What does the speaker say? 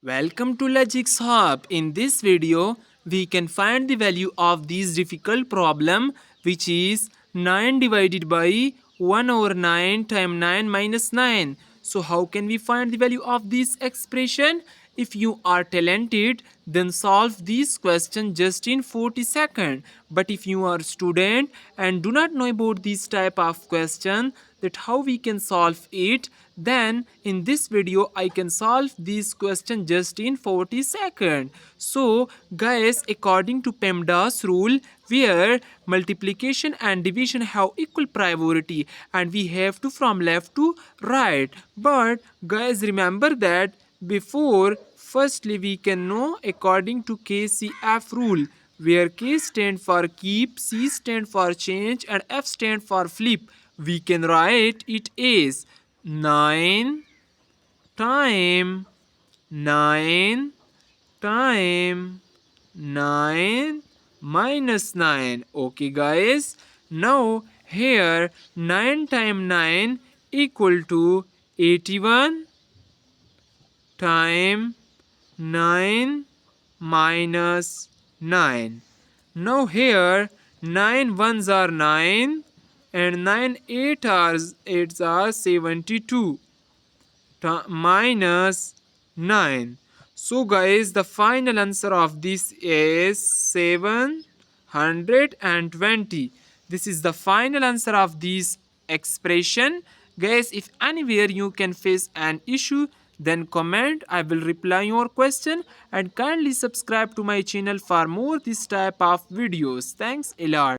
Welcome to Logic's Hub. In this video, we can find the value of this difficult problem, which is 9 divided by 1 over 9 times 9 minus 9. So how can we find the value of this expression? If you are talented, then solve this question just in 40 seconds. But if you are a student and do not know about this type of question, that how we can solve it, then in this video I can solve this question just in 40 seconds. So guys, according to PEMDAS rule, where multiplication and division have equal priority and we have to from left to right. But guys, remember that before, firstly we can know according to KCF rule, where K stand for keep, C stand for change and F stand for flip. We can write it as 9 time 9 time 9 minus 9. Okay guys, now here 9 time 9 equal to 81 time 9 minus 9. Now here 9 ones are 9 and 9 eights are 72 minus 9. So guys, the final answer of this is 720. This is the final answer of this expression. Guys, if anywhere you can face an issue, then comment. I will reply your question, and kindly subscribe to my channel for more this type of videos. Thanks a lot.